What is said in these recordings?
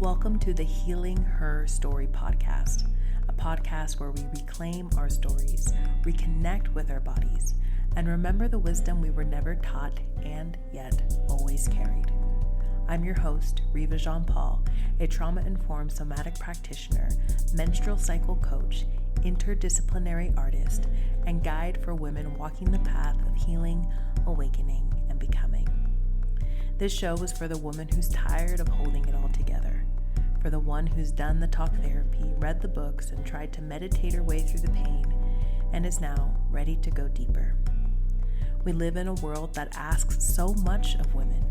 Welcome to the Healing Her Story podcast, a podcast where we reclaim our stories, reconnect with our bodies, and remember the wisdom we were never taught and yet always carried. I'm your host, Riva Jean-Paul, a trauma-informed somatic practitioner, menstrual cycle coach, interdisciplinary artist, and guide for women walking the path of healing, awakening, and becoming. This show is for the woman who's tired of holding it all together, for the one who's done the talk therapy, read the books, and tried to meditate her way through the pain, and is now ready to go deeper. We live in a world that asks so much of women,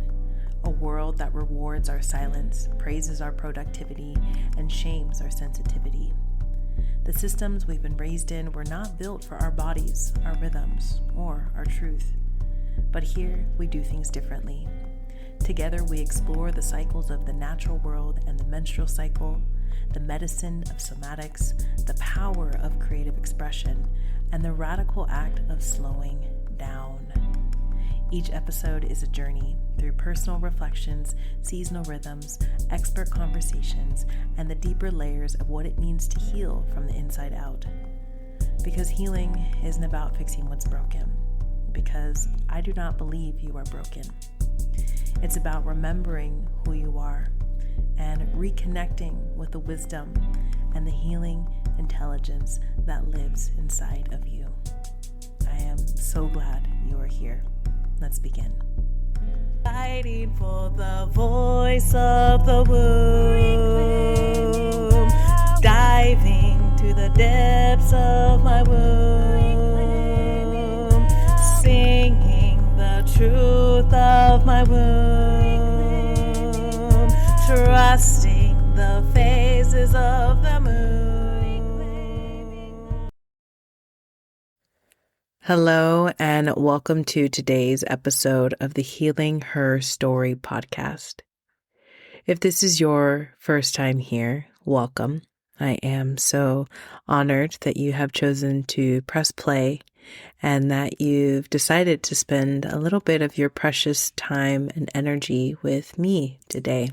a world that rewards our silence, praises our productivity, and shames our sensitivity. The systems we've been raised in were not built for our bodies, our rhythms, or our truth. But here, we do things differently. Together, we explore the cycles of the natural world and the menstrual cycle, the medicine of somatics, the power of creative expression, and the radical act of slowing down. Each episode is a journey through personal reflections, seasonal rhythms, expert conversations, and the deeper layers of what it means to heal from the inside out. Because healing isn't about fixing what's broken, because I do not believe you are broken. It's about remembering who you are and reconnecting with the wisdom and the healing intelligence that lives inside of you. I am so glad you are here. Let's begin. Fighting for the voice of the womb, diving to the depths of my womb, singing the truth of my womb, trusting the phases of the moon. Hello, and welcome to today's episode of the Healing Her Story podcast. If this is your first time here, welcome. I am so honored that you have chosen to press play and that you've decided to spend a little bit of your precious time and energy with me today.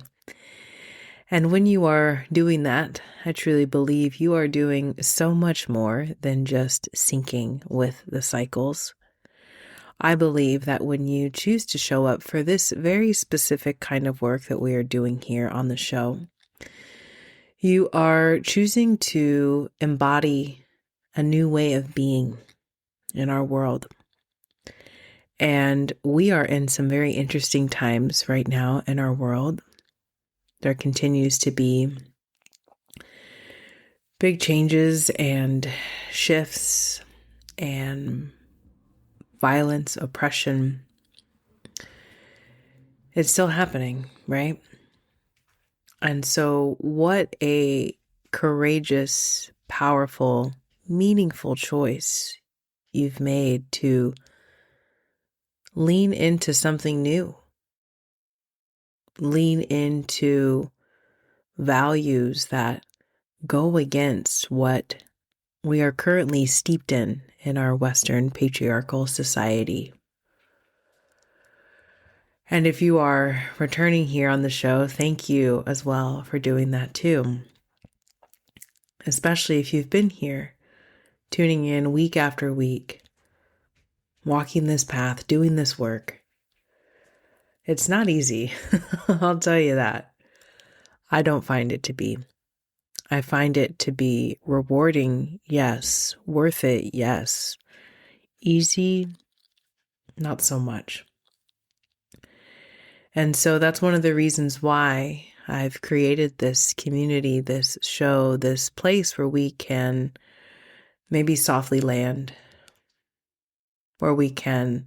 And when you are doing that, I truly believe you are doing so much more than just syncing with the cycles. I believe that when you choose to show up for this very specific kind of work that we are doing here on the show, you are choosing to embody a new way of being in our world. And we are in some very interesting times right now in our world. There continues to be big changes and shifts and violence, oppression. It's still happening, right? And so what a courageous, powerful, meaningful choice you've made to lean into something new. Lean into values that go against what we are currently steeped in our Western patriarchal society. And if you are returning here on the show, thank you as well for doing that too. Especially if you've been here, tuning in week after week, walking this path, doing this work. It's not easy. I'll tell you that. I don't find it to be. I find it to be rewarding, yes. Worth it, yes. Easy, not so much. And so that's one of the reasons why I've created this community, this show, this place where we can maybe softly land, where we can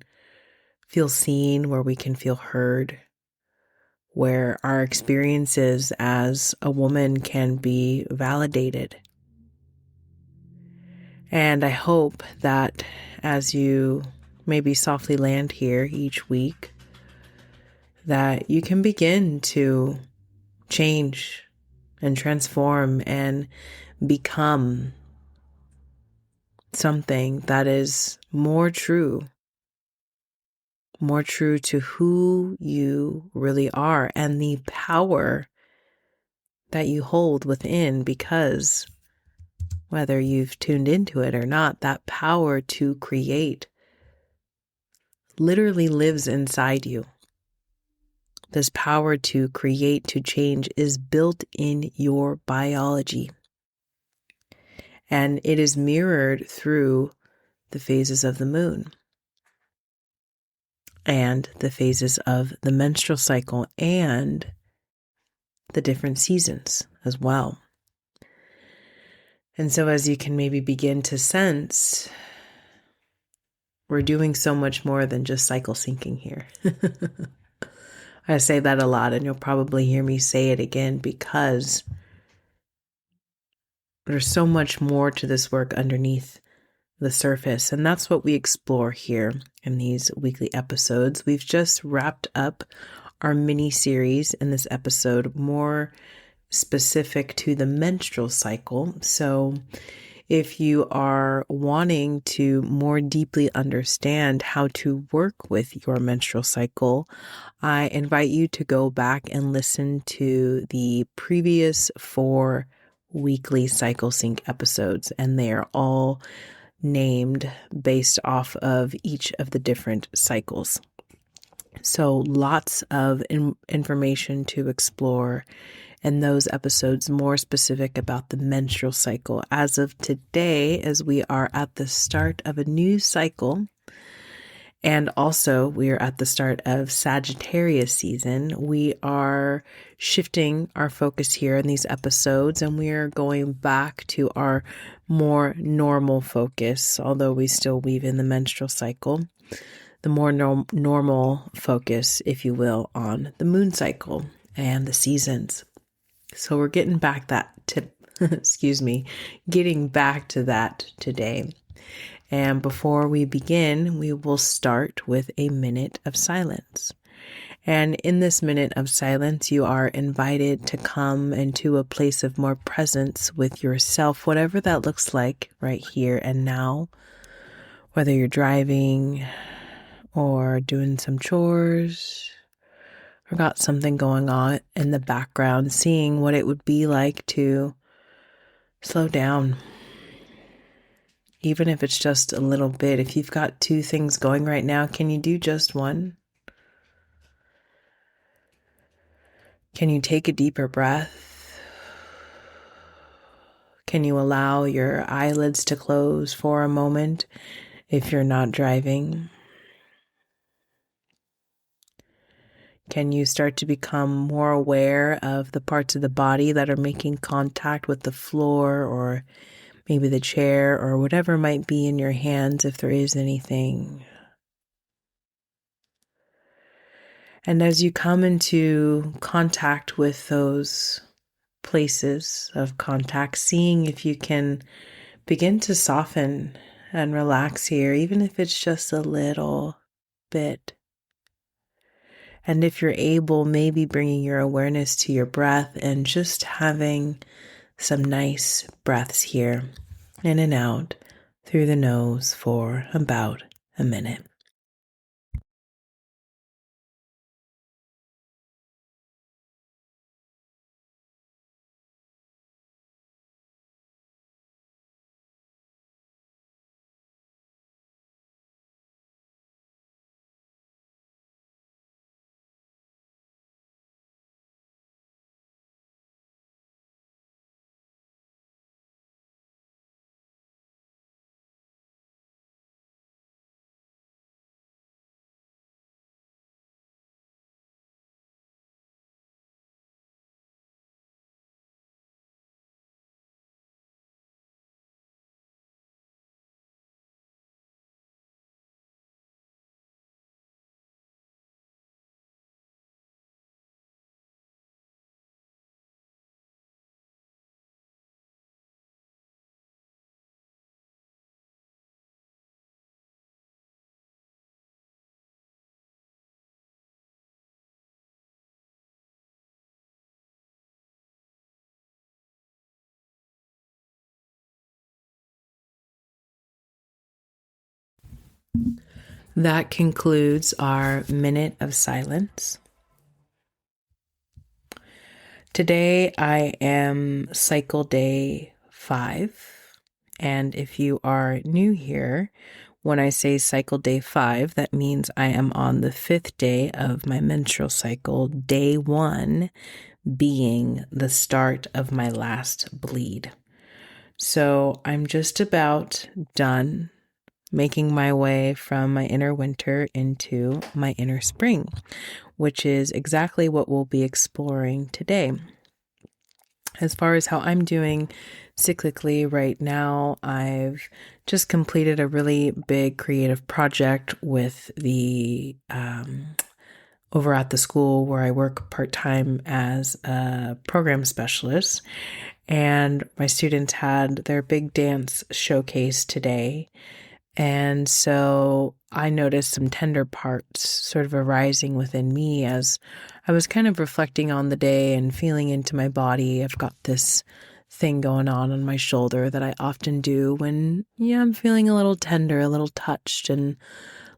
feel seen, where we can feel heard, where our experiences as a woman can be validated. And I hope that as you maybe softly land here each week, that you can begin to change and transform and become something that is more true to who you really are and the power that you hold within, because whether you've tuned into it or not, that power to create literally lives inside you. This power to create, to change, is built in your biology. And it is mirrored through the phases of the moon and the phases of the menstrual cycle and the different seasons as well. And so as you can maybe begin to sense, we're doing so much more than just cycle syncing here. I say that a lot, and you'll probably hear me say it again, because there's so much more to this work underneath the surface. And that's what we explore here in these weekly episodes. We've just wrapped up our mini series in this episode, more specific to the menstrual cycle. So if you are wanting to more deeply understand how to work with your menstrual cycle, I invite you to go back and listen to the previous 4 weekly cycle sync episodes, and they are all named based off of each of the different cycles. So lots of information to explore in those episodes, more specific about the menstrual cycle. As of today, as we are at the start of a new cycle, and also we are at the start of Sagittarius season, we are shifting our focus here in these episodes, and we are going back to our more normal focus, although we still weave in the menstrual cycle, the more normal focus, if you will, on the moon cycle and the seasons. So we're getting back getting back to that today. And before we begin, we will start with a minute of silence. And in this minute of silence, you are invited to come into a place of more presence with yourself, whatever that looks like right here and now, whether you're driving or doing some chores, or got something going on in the background, seeing what it would be like to slow down. Even if it's just a little bit. If you've got 2 things going right now, can you do just one? Can you take a deeper breath? Can you allow your eyelids to close for a moment if you're not driving? Can you start to become more aware of the parts of the body that are making contact with the floor, or maybe the chair, or whatever might be in your hands, if there is anything? And as you come into contact with those places of contact, seeing if you can begin to soften and relax here, even if it's just a little bit. And if you're able, maybe bringing your awareness to your breath and just having some nice breaths here, in and out through the nose for about a minute. That concludes our minute of silence. Today I am cycle day 5. And if you are new here, when I say cycle day 5, that means I am on the 5th day of my menstrual cycle, day 1 being the start of my last bleed. So I'm just about done making my way from my inner winter into my inner spring, which is exactly what we'll be exploring today. As far as how I'm doing cyclically right now, I've just completed a really big creative project with the over at the school where I work part-time as a program specialist. And my students had their big dance showcase today. And so I noticed some tender parts sort of arising within me as I was kind of reflecting on the day and feeling into my body. I've got this thing going on my shoulder that I often do when, I'm feeling a little tender, a little touched, and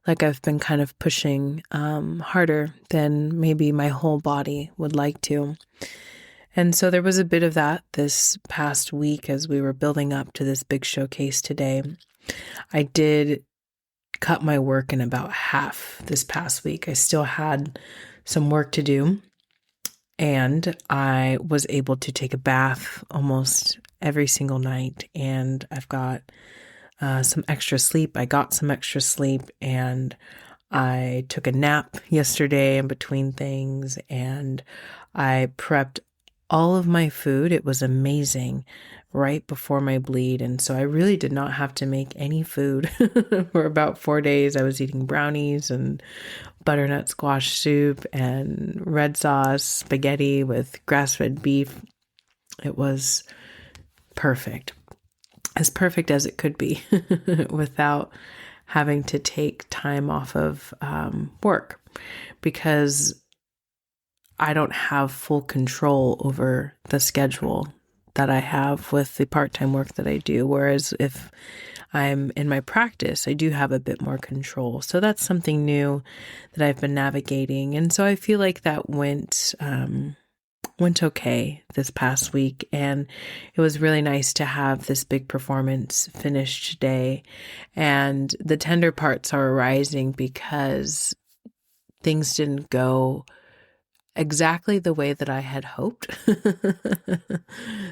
like I've been kind of pushing harder than maybe my whole body would like to. And so there was a bit of that this past week as we were building up to this big showcase today. I did cut my work in about half this past week. I still had some work to do, and I was able to take a bath almost every single night, and I've got some extra sleep. I got some extra sleep, and I took a nap yesterday in between things, and I prepped all of my food. It was amazing right before my bleed. And so I really did not have to make any food for about 4 days. I was eating brownies and butternut squash soup and red sauce spaghetti with grass-fed beef. It was perfect, as perfect as it could be without having to take time off of work, because I don't have full control over the schedule that I have with the part-time work that I do. Whereas if I'm in my practice, I do have a bit more control. So that's something new that I've been navigating. And so I feel like that went okay this past week. And it was really nice to have this big performance finished today. And the tender parts are arising because things didn't go exactly the way that I had hoped.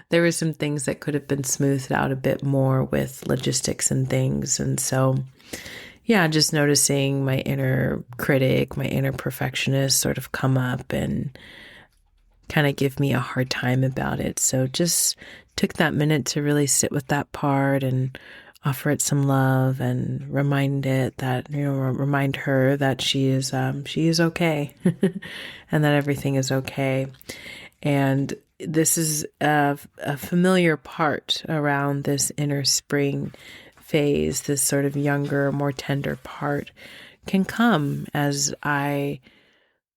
There were some things that could have been smoothed out a bit more with logistics and things. And so, just noticing my inner critic, my inner perfectionist sort of come up and kind of give me a hard time about it. So just took that minute to really sit with that part and offer it some love and remind her that she is okay and that everything is okay. And this is a familiar part around this inner spring phase. This sort of younger, more tender part can come as I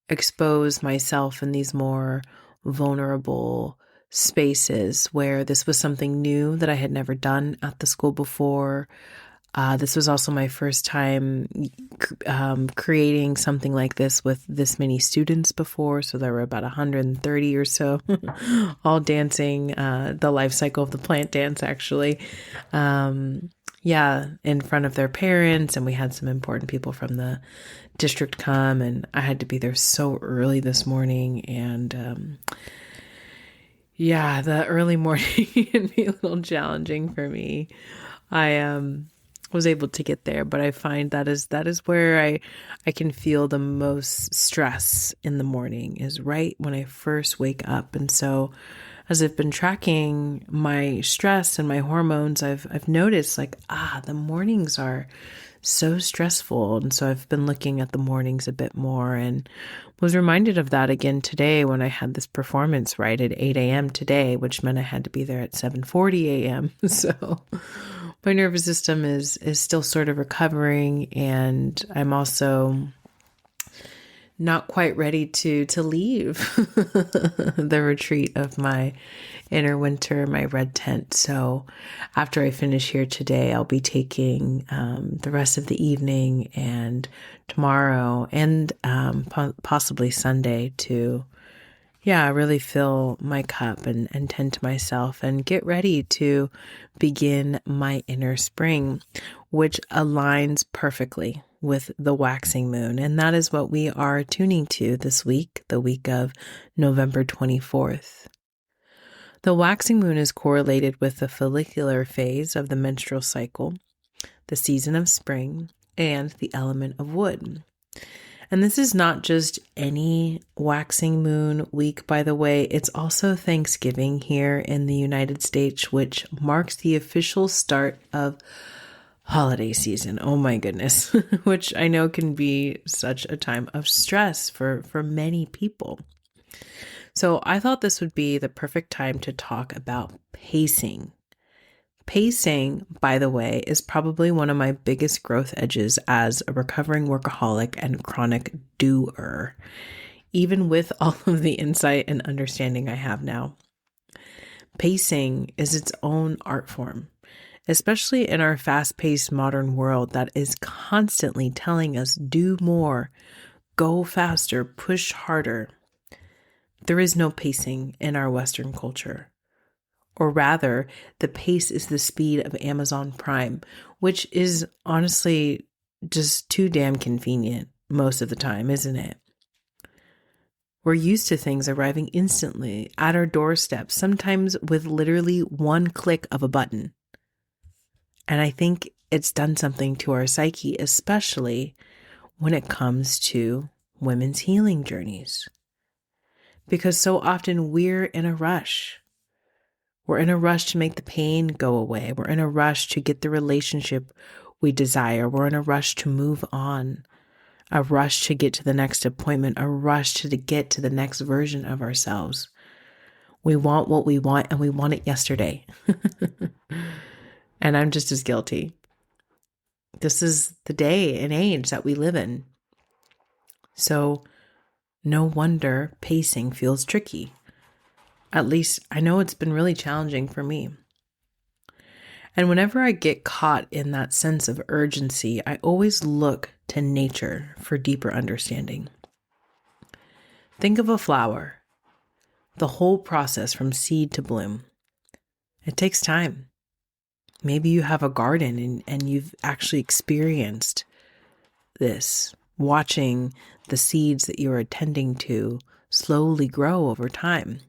expose myself in these more vulnerable spaces where this was something new that I had never done at the school before. This was also my first time creating something like this with this many students before. So there were about 130 or so, all dancing the life cycle of the plant dance, actually. In front of their parents. And we had some important people from the district come, and I had to be there so early this morning. And the early morning can be a little challenging for me. I was able to get there, but I find that is where I can feel the most stress in the morning, is right when I first wake up. And so as I've been tracking my stress and my hormones, I've noticed the mornings are so stressful. And so I've been looking at the mornings a bit more and was reminded of that again today when I had this performance right at 8 a.m. today, which meant I had to be there at 7:40 a.m. So my nervous system is still sort of recovering, and I'm also not quite ready to leave the retreat of my inner winter, my red tent. So after I finish here today, I'll be taking the rest of the evening and tomorrow and possibly Sunday to, Yeah, I really fill my cup and tend to myself and get ready to begin my inner spring, which aligns perfectly with the waxing moon. And that is what we are tuning to this week, the week of November 24th. The waxing moon is correlated with the follicular phase of the menstrual cycle, the season of spring, and the element of wood. And this is not just any waxing moon week, by the way. It's also Thanksgiving here in the United States, which marks the official start of holiday season. Oh my goodness, which I know can be such a time of stress for many people. So I thought this would be the perfect time to talk about pacing. Pacing, by the way, is probably one of my biggest growth edges as a recovering workaholic and chronic doer, even with all of the insight and understanding I have now. Pacing is its own art form, especially in our fast-paced modern world that is constantly telling us do more, go faster, push harder. There is no pacing in our Western culture. Or rather, the pace is the speed of Amazon Prime, which is honestly just too damn convenient most of the time, isn't it? We're used to things arriving instantly at our doorstep, sometimes with literally one click of a button. And I think it's done something to our psyche, especially when it comes to women's healing journeys. Because so often we're in a rush. We're in a rush to make the pain go away. We're in a rush to get the relationship we desire. We're in a rush to move on, a rush to get to the next appointment, a rush to get to the next version of ourselves. We want what we want and we want it yesterday. And I'm just as guilty. This is the day and age that we live in. So no wonder pacing feels tricky. At least I know it's been really challenging for me. And whenever I get caught in that sense of urgency, I always look to nature for deeper understanding. Think of a flower, the whole process from seed to bloom. It takes time. Maybe you have a garden and you've actually experienced this, watching the seeds that you're attending to slowly grow over time.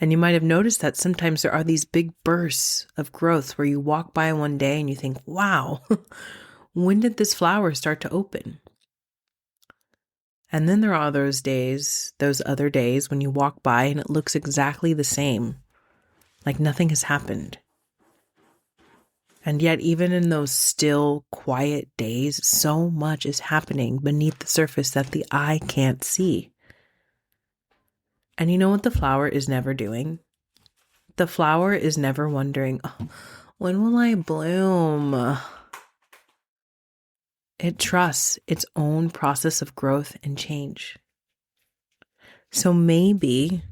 And you might have noticed that sometimes there are these big bursts of growth where you walk by one day and you think, wow, when did this flower start to open? And then there are those other days when you walk by and it looks exactly the same, like nothing has happened. And yet, even in those still, quiet days, so much is happening beneath the surface that the eye can't see. And you know what the flower is never doing? The flower is never wondering, oh, when will I bloom? It trusts its own process of growth and change. So maybe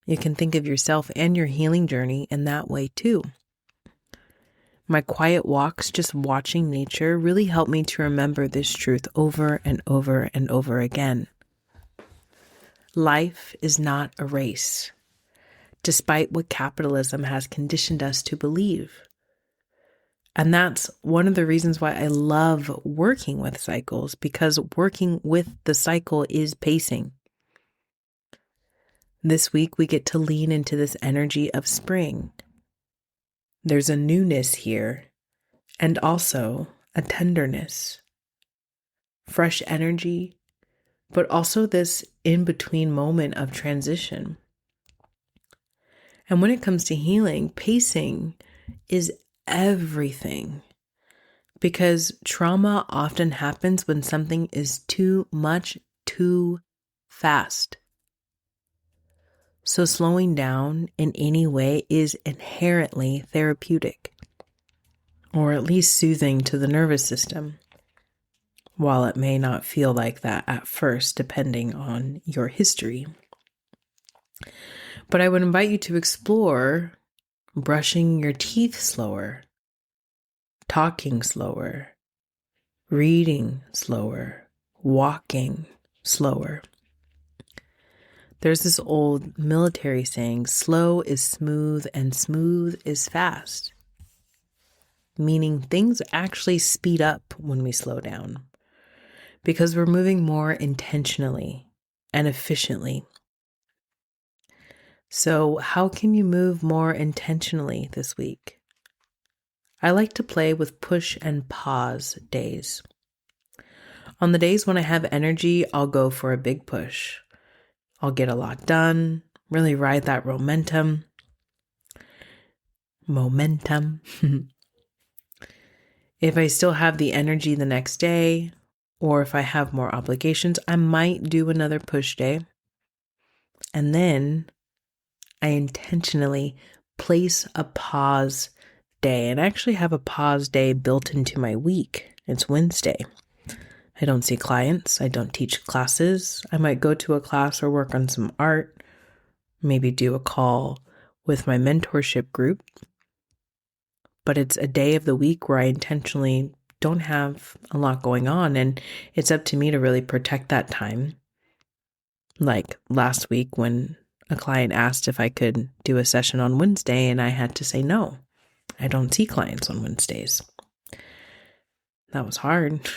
you can think of yourself and your healing journey in that way too. My quiet walks, just watching nature, really helped me to remember this truth over and over and over again. Life is not a race, despite what capitalism has conditioned us to believe. And that's one of the reasons why I love working with cycles, because working with the cycle is pacing. This week, we get to lean into this energy of spring. There's a newness here, and also a tenderness, fresh energy, but also this in-between moment of transition. And when it comes to healing, pacing is everything, because trauma often happens when something is too much, too fast. So slowing down in any way is inherently therapeutic, or at least soothing to the nervous system, while it may not feel like that at first, depending on your history. But I would invite you to explore brushing your teeth slower, talking slower, reading slower, walking slower. There's this old military saying, slow is smooth and smooth is fast, meaning things actually speed up when we slow down because we're moving more intentionally and efficiently. So how can you move more intentionally this week? I like to play with push and pause days. On the days when I have energy, I'll go for a big push. I'll get a lot done, really ride that momentum. If I still have the energy the next day, or if I have more obligations, I might do another push day. And then I intentionally place a pause day. And I actually have a pause day built into my week. It's Wednesday. I don't see clients. I don't teach classes. I might go to a class or work on some art, maybe do a call with my mentorship group. But it's a day of the week where I intentionally don't have a lot going on, and it's up to me to really protect that time. Like last week when a client asked if I could do a session on Wednesday, and I had to say no. I don't see clients on Wednesdays. That was hard,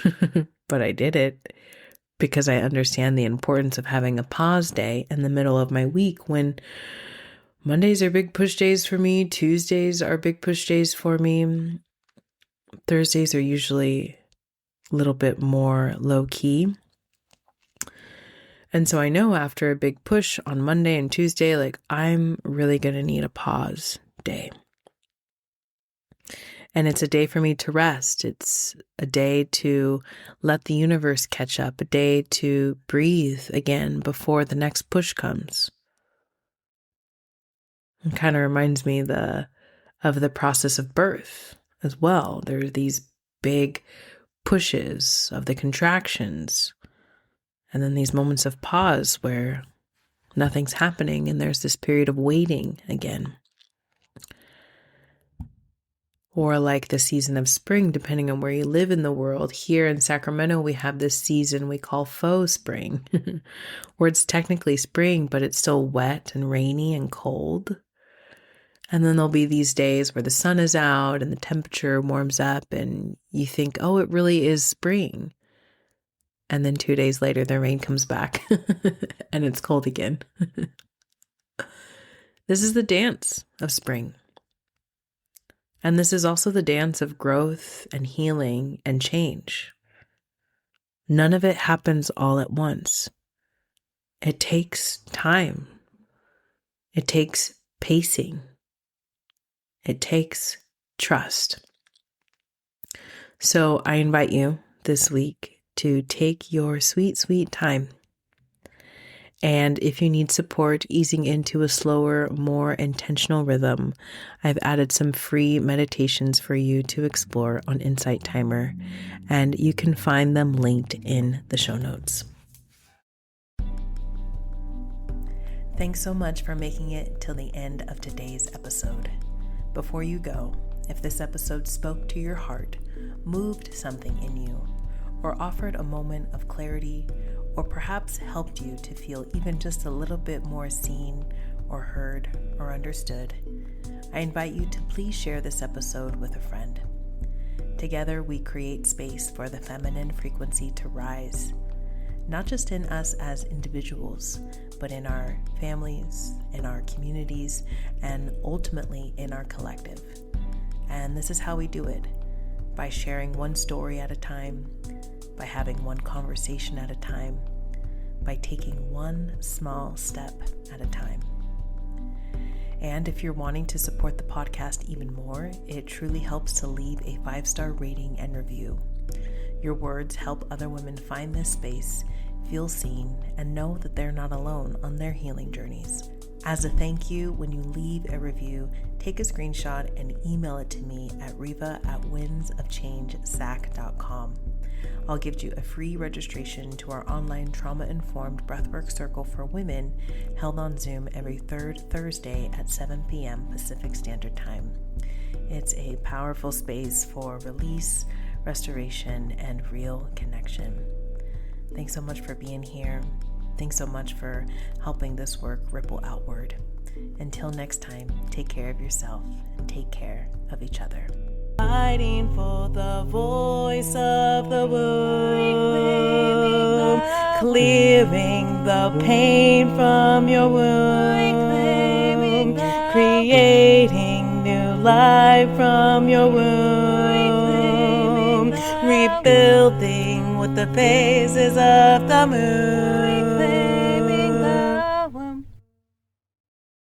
but I did it because I understand the importance of having a pause day in the middle of my week when Mondays are big push days for me. Tuesdays are big push days for me. Thursdays are usually a little bit more low key. And so I know after a big push on Monday and Tuesday, like I'm really going to need a pause day. And it's a day for me to rest. It's a day to let the universe catch up, a day to breathe again before the next push comes. It kind of reminds me of the process of birth as well. There are these big pushes of the contractions, and then these moments of pause where nothing's happening and there's this period of waiting again. Or like the season of spring, depending on where you live in the world. Here in Sacramento, we have this season we call faux spring, where it's technically spring, but it's still wet and rainy and cold. And then there'll be these days where the sun is out and the temperature warms up and you think, oh, it really is spring. And then 2 days later, the rain comes back and it's cold again. This is the dance of spring. And this is also the dance of growth and healing and change. None of it happens all at once. It takes time. It takes pacing. It takes trust. So I invite you this week to take your sweet, sweet time. And if you need support easing into a slower, more intentional rhythm, I've added some free meditations for you to explore on Insight Timer, and you can find them linked in the show notes. Thanks so much for making it till the end of today's episode. Before you go, if this episode spoke to your heart, moved something in you, or offered a moment of clarity, or perhaps helped you to feel even just a little bit more seen or heard or understood, I invite you to please share this episode with a friend. Together, we create space for the feminine frequency to rise, not just in us as individuals, but in our families, in our communities, and ultimately in our collective. And this is how we do it, by sharing one story at a time, by having one conversation at a time, by taking one small step at a time. And if you're wanting to support the podcast even more, it truly helps to leave a 5-star rating and review. Your words help other women find this space, feel seen, and know that they're not alone on their healing journeys. As a thank you, when you leave a review, take a screenshot and email it to me at riva@windsofchangesac.com. I'll give you a free registration to our online trauma-informed breathwork circle for women held on Zoom every third Thursday at 7 p.m. Pacific Standard Time. It's a powerful space for release, restoration, and real connection. Thanks so much for being here. Thanks so much for helping this work ripple outward. Until next time, take care of yourself and take care of each other. Fighting for the voice of the womb, clearing the pain from your womb, creating new life from your womb, rebuilding with the phases of the moon.